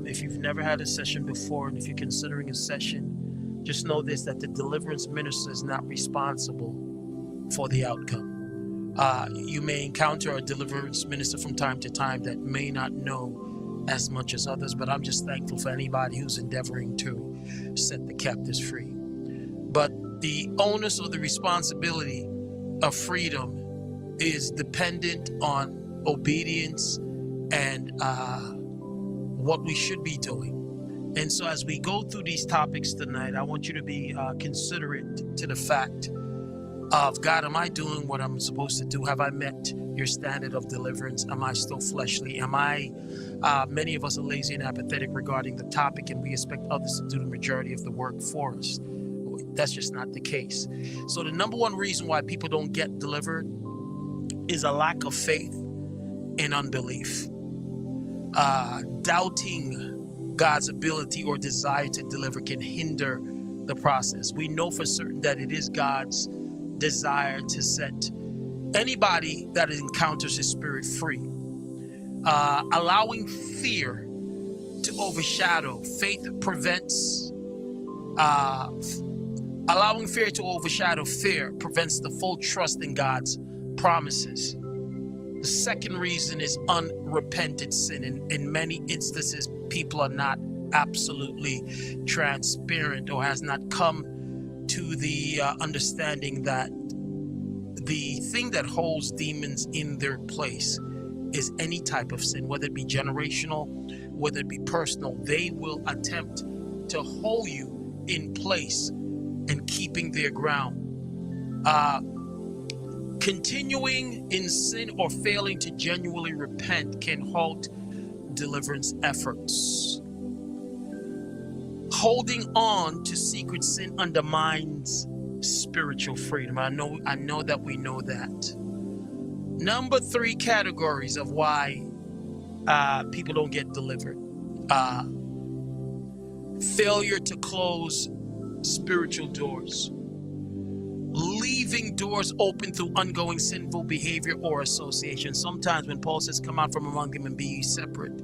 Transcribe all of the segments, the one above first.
If you've never had a session before, and if you're considering a session, just know this, that the deliverance minister is not responsible for the outcome. You may encounter a deliverance minister from time to time that may not know as much as others, but I'm just thankful for anybody who's endeavoring to set the captives free. But the onus or the responsibility of freedom is dependent on obedience and what we should be doing. And so as we go through these topics tonight, I want you to be considerate to the fact of, God, am I doing what I'm supposed to do? Have I met your standard of deliverance? Am I still fleshly? Many of us are lazy and apathetic regarding the topic, and we expect others to do the majority of the work for us. That's just not the case. So the number one reason why people don't get delivered is a lack of faith and unbelief. Doubting God's ability or desire to deliver can hinder the process. We know for certain that it is God's desire to set anybody that encounters his spirit free. Allowing fear to overshadow faith prevents allowing fear to overshadow fear prevents the full trust in God's promises. The second reason is unrepented sin. In many instances, people are not absolutely transparent or has not come to the understanding that the thing that holds demons in their place is any type of sin, whether it be generational, whether it be personal. They will attempt to hold you in place and keeping their ground. Continuing in sin or failing to genuinely repent can halt deliverance efforts. Holding on to secret sin undermines spiritual freedom. I know that we know that. Number 3 categories of why people don't get delivered. Failure to close spiritual doors. Leaving doors open through ongoing sinful behavior or association. Sometimes when Paul says, come out from among them and be ye separate,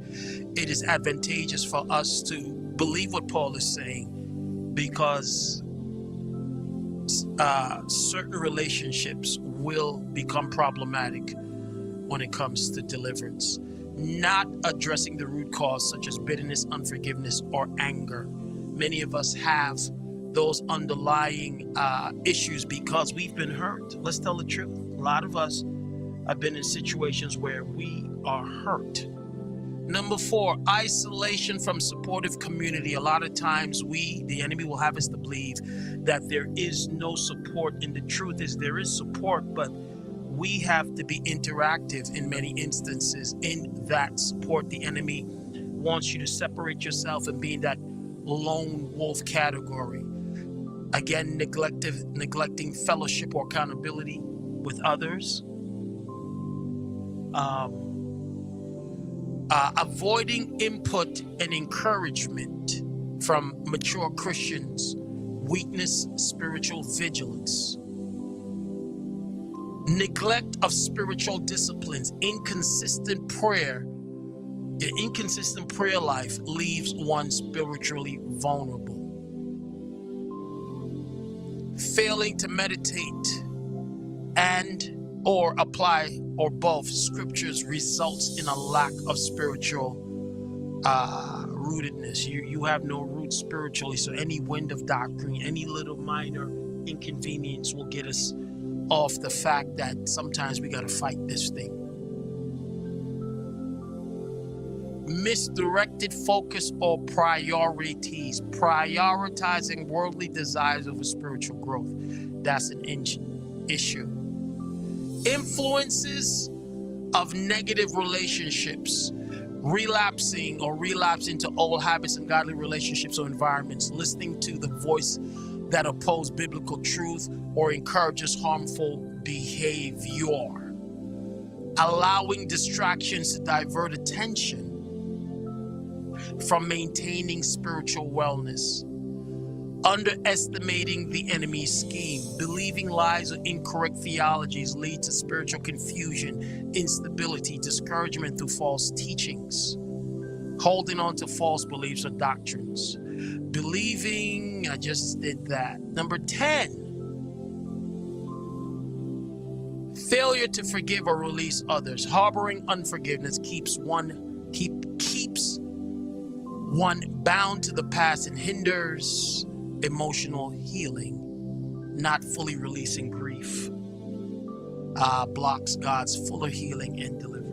it is advantageous for us to believe what Paul is saying, because certain relationships will become problematic when it comes to deliverance. Not addressing the root cause, such as bitterness, unforgiveness, or anger. Many of us have those underlying issues because we've been hurt. Let's tell the truth. A lot of us have been in situations where we are hurt. Number 4, isolation from supportive community. A lot of times the enemy will have us to believe that there is no support, and the truth is there is support, but we have to be interactive in many instances in that support. The enemy wants you to separate yourself and be in that lone wolf category. Again, neglecting fellowship or accountability with others. Avoiding input and encouragement from mature Christians. Weakness, spiritual vigilance. Neglect of spiritual disciplines. Inconsistent prayer. The inconsistent prayer life leaves one spiritually vulnerable. Failing to meditate and or apply or both scriptures results in a lack of spiritual rootedness. You have no root spiritually, so any wind of doctrine, any little minor inconvenience will get us off the fact that sometimes we got to fight this thing. Misdirected focus or priorities. Prioritizing worldly desires over spiritual growth. That's an issue. Influences of negative relationships. Relapsing into old habits and godly relationships or environments. Listening to the voice that oppose biblical truth or encourages harmful behavior. Allowing distractions to divert attention from maintaining spiritual wellness. Underestimating the enemy's scheme. Believing lies or incorrect theologies lead to spiritual confusion, instability, discouragement through false teachings. Holding on to false beliefs or doctrines. Believing, I just did that. Number 10, failure to forgive or release others. Harboring unforgiveness keeps one bound to the past and hinders emotional healing. Not fully releasing grief blocks God's fuller healing and deliverance.